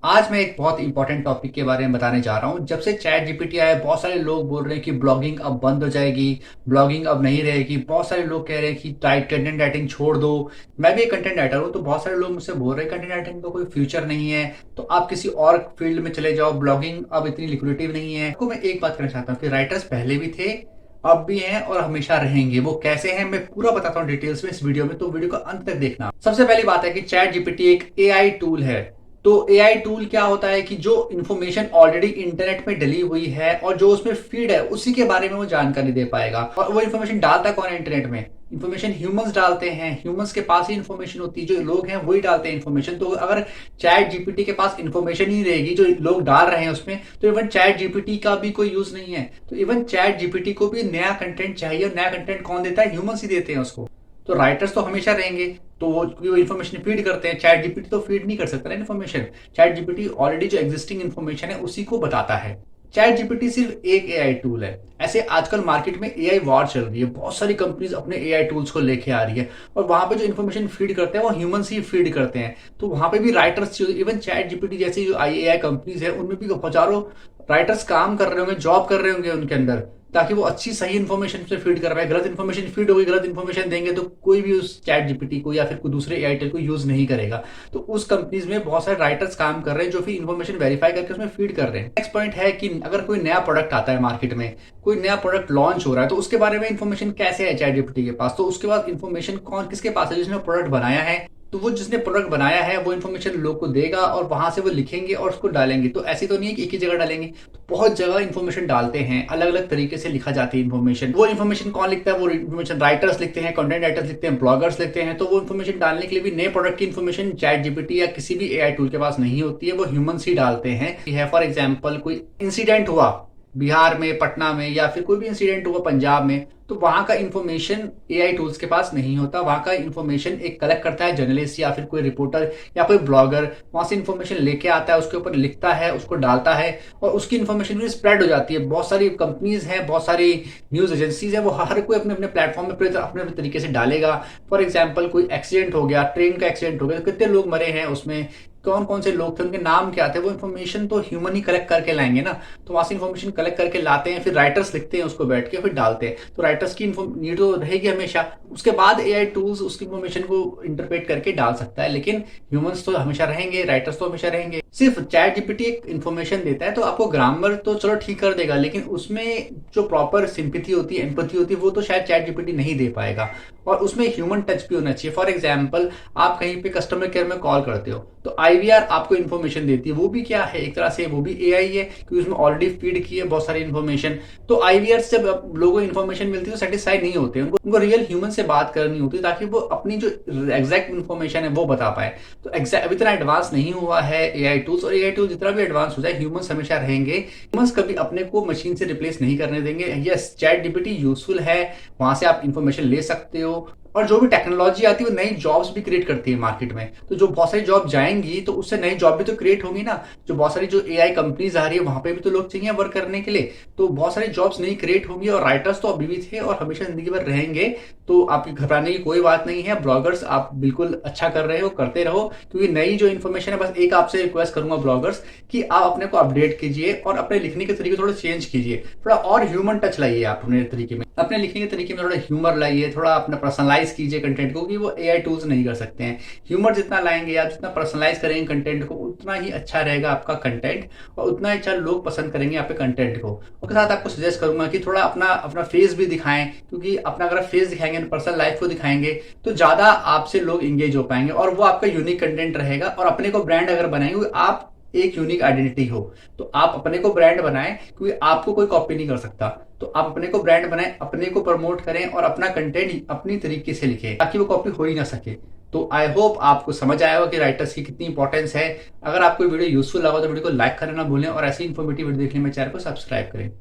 आज मैं एक बहुत इंपॉर्टेंट टॉपिक के बारे में बताने जा रहा हूँ। जब से चैट जीपीटी आया है, बहुत सारे लोग बोल रहे हैं कि ब्लॉगिंग अब बंद हो जाएगी, ब्लॉगिंग अब नहीं रहेगी। बहुत सारे लोग कह रहे हैं कि कंटेंट राइटिंग छोड़ दो। मैं भी एक कंटेंट राइटर हूँ, तो बहुत सारे लोग मुझसे बोल रहे हैं कंटेंट राइटिंग का कोई फ्यूचर नहीं है, तो आप किसी और फील्ड में चले जाओ, ब्लॉगिंग अब इतनी लिक्विडेटिव नहीं है। आपको मैं एक बात कहना चाहता हूँ कि राइटर्स पहले भी थे, अब भी हैं और हमेशा रहेंगे। वो कैसे हैं मैं पूरा बताता हूँ डिटेल्स में इस वीडियो में, तो वीडियो को अंत तक देखना। सबसे पहली बात है कि चैट जीपीटी एक एआई टूल है। तो एआई टूल क्या होता है कि जो इन्फॉर्मेशन ऑलरेडी इंटरनेट में डली हुई है और जो उसमें फीड है उसी के बारे में वो जानकारी दे पाएगा। और वो इन्फॉर्मेशन डालता कौन है इंटरनेट में? इन्फॉर्मेशन ह्यूमंस डालते हैं, ह्यूमंस के पास ही इन्फॉर्मेशन होती है, जो लोग हैं वही डालते हैं इन्फॉर्मेशन। तो अगर चैट जीपीटी के पास इन्फॉर्मेशन ही रहेगी जो लोग डाल रहे हैं उसमें, तो इवन चैट जीपीटी का भी कोई यूज नहीं है। तो इवन चैट जीपीटी को भी नया कंटेंट चाहिए, और नया कंटेंट कौन देता है? ह्यूमंस ही देते हैं उसको। तो राइटर्स तो हमेशा रहेंगे, तो वो इन्फॉर्मेशन फीड करते हैं। चैट जीपीटी तो फीड नहीं कर सकता ना इन्फॉर्मेशन। चैट जीपीटी ऑलरेडी जो एग्जिस्टिंग इन्फॉर्मेशन है उसी को बताता है। चैट जीपीटी सिर्फ एक एआई टूल है। ऐसे आजकल मार्केट में एआई वॉर चल रही है, बहुत सारी कंपनीज अपने एआई टूल्स को लेके आ रही है, और वहां पे जो इन्फॉर्मेशन फीड करते हैं वो ह्यूमंस ही फीड करते हैं। तो वहां पे भी राइटर्स, इवन चैट जीपीटी जैसी जो एआई कंपनीज है उनमें भी हजारों राइटर्स काम कर रहे होंगे, जॉब कर रहे होंगे उनके अंदर, ताकि वो अच्छी सही इन्फॉर्मेशन से फीड कर पाए। गलत इन्फॉर्मेशन फीड होगी, गलत इन्फॉर्मेशन देंगे तो कोई भी उस चैट जीपीटी को या फिर कोई दूसरे एआई टूल को यूज नहीं करेगा। तो उस कंपनीज में बहुत सारे राइटर्स काम कर रहे हैं जो फिर इन्फॉर्मेशन वेरीफाई करके उसमें फीड कर रहे हैं। नेक्स्ट पॉइंट है कि अगर कोई नया प्रोडक्ट आता है मार्केट में, कोई नया प्रोडक्ट लॉन्च हो रहा है, तो उसके बारे में इन्फॉर्मेशन कैसे है चैट जीपीटी के पास? तो उसके बाद इन्फॉर्मेशन कौन किसके पास है? जिसने प्रोडक्ट बनाया है, तो वो जिसने प्रोडक्ट बनाया है वो इन्फॉर्मेशन लोग को देगा और वहां से वो लिखेंगे और उसको डालेंगे। तो ऐसी तो नहीं है कि एक ही जगह डालेंगे, तो बहुत जगह इन्फॉर्मेशन डालते हैं, अलग अलग तरीके से लिखा जाती है इन्फॉर्मेशन। वो इन्फॉर्मेशन कौन लिखता है? वो इन्फॉर्मेशन राइटर्स लिखते हैं, कंटेंट राइटर्स लिखते हैं, ब्लॉगर्स लिखते हैं। तो वो इन्फॉर्मेशन डालने के लिए भी नए प्रोडक्ट की इन्फॉर्मेशन चैट जीपीटी या किसी भी एआई टूल के पास नहीं होती है, वो ह्यूमंस ही डालते हैं। फॉर एग्जाम्पल कोई इंसिडेंट हुआ बिहार में, पटना में, या फिर कोई भी इंसिडेंट हुआ पंजाब में, तो वहां का इंफॉर्मेशन एआई टूल्स के पास नहीं होता। वहां का इंफॉर्मेशन एक कलेक्ट करता है जर्नलिस्ट या फिर कोई रिपोर्टर या कोई ब्लॉगर, वहां से इंफॉर्मेशन लेके आता है, उसके ऊपर लिखता है, उसको डालता है, और उसकी इंफॉर्मेशन भी स्प्रेड हो जाती है। बहुत सारी कंपनीज हैं, बहुत सारी न्यूज एजेंसीज हैं, वो हर कोई अपने अपने प्लेटफॉर्म में अपने अपने तरीके से डालेगा। फॉर एग्जाम्पल कोई एक्सीडेंट हो गया, ट्रेन का एक्सीडेंट हो गया, तो कितने लोग मरे हैं उसमें, कौन कौन से लोग थे, उनके नाम क्या थे, वो इन्फॉर्मेशन तो ह्यूमन ही कलेक्ट करके लाएंगे ना। तो वहां से इन्फॉर्मेशन कलेक्ट करके लाते हैं, फिर राइटर्स लिखते हैं उसको बैठ के, फिर डालते हैं। तो राइटर्स की नीड तो रहेगी हमेशा। उसके बाद एआई टूल्स उसकी इन्फॉर्मेशन को इंटरप्रेट करके डाल सकता है, लेकिन ह्यूमंस तो हमेशा रहेंगे, राइटर्स तो हमेशा रहेंगे। सिर्फ चैट जीपीटी एक इन्फॉर्मेशन देता है, तो आपको ग्रामर तो चलो ठीक कर देगा, लेकिन उसमें जो प्रॉपर सिंपैथी होती है, एम्पैथी होती है, वो तो शायद चैट जीपीटी नहीं दे पाएगा। और उसमें ह्यूमन टच भी होना चाहिए। फॉर एग्जाम्पल आप कहीं पे कस्टमर केयर में कॉल करते हो, तो आईवीआर आपको इन्फॉर्मेशन देती है, वो भी क्या है? एक तरह से वो भी एआई है, क्योंकि उसमें ऑलरेडी फीड की है बहुत सारी इन्फॉर्मेशन। तो आईवीआर से जब लोगों को इन्फॉर्मेशन मिलती है तो सेटिस्फाइड नहीं होते, उनको रियल ह्यूमन से बात करनी होती है, ताकि वो अपनी जो एग्जैक्ट इन्फॉर्मेशन है वो बता पाए। तो अभी इतना एडवांस नहीं हुआ है एआई टूल्स, और एआई टूल जितना भी एडवांस हो जाए, ह्यूमंस हमेशा रहेंगे। ह्यूमंस कभी अपने को मशीन से रिप्लेस नहीं करने देंगे। यस, चैट जीपीटी यूजफुल है, वहां से आप इन्फॉर्मेशन ले सकते हो, और जो भी टेक्नोलॉजी आती है वो नई जॉब्स भी क्रिएट करती है मार्केट में। तो जो बहुत सारी जॉब जाएंगी तो उससे नई जॉब भी तो क्रिएट होंगी ना। जो बहुत सारी जो एआई कंपनीज आ रही है वहां पे भी तो लोग चाहिए वर्क करने के लिए, तो बहुत सारी जॉब्स नई क्रिएट होंगी। और राइटर्स तो अभी भी थे और हमेशा जिंदगी भर रहेंगे, तो आपकी घबराने की कोई बात नहीं है। ब्लॉगर्स आप बिल्कुल अच्छा कर रहे हो, करते रहो, क्योंकि नई जो इन्फॉर्मेशन है, बस एक आपसे रिक्वेस्ट करूंगा ब्लॉगर्स कि आप अपने को अपडेट कीजिए और अपने लिखने के तरीके थोड़ा चेंज कीजिए, थोड़ा और ह्यूमन टच लाइए आप अपने तरीके में, अपने लिखने के तरीके में थोड़ा ह्यूमर लाइए, थोड़ा अपना पर्सनलाइज कीजिए कंटेंट को, कि वो एआई टूल्स नहीं कर सकते हैं। ह्यूमर जितना लाएंगे या जितना पर्सनलाइज करेंगे कंटेंट को, उतना ही अच्छा रहेगा आपका कंटेंट, और उतना ही अच्छा लोग पसंद करेंगे आपके कंटेंट को। उसके साथ आपको सजेस्ट करूंगा कि थोड़ा अपना अपना फेस भी दिखाएं, क्योंकि अपना अगर फेस दिखाएंगे, पर्सनल लाइफ को दिखाएंगे, तो ज्यादा आपसे लोग इंगेज हो पाएंगे, और वो आपका यूनिक कंटेंट रहेगा। और अपने को ब्रांड अगर बनाएंगे, आप एक यूनिक आइडेंटिटी हो, तो आप अपने को ब्रांड बनाएं, क्योंकि आपको कोई कॉपी नहीं कर सकता। तो आप अपने को ब्रांड बनाएं, अपने को प्रमोट करें, और अपना कंटेंट अपनी तरीके से लिखें, ताकि वो कॉपी हो ही ना सके। तो आई होप आपको समझ आया होगा कि राइटर्स की कितनी इंपॉर्टेंस है। अगर आपको वीडियो यूजफुल लगा तो वीडियो को लाइक करना ना भूलें, और ऐसी इन्फॉर्मेटिव वीडियो देखने में चैनल को सब्सक्राइब करें।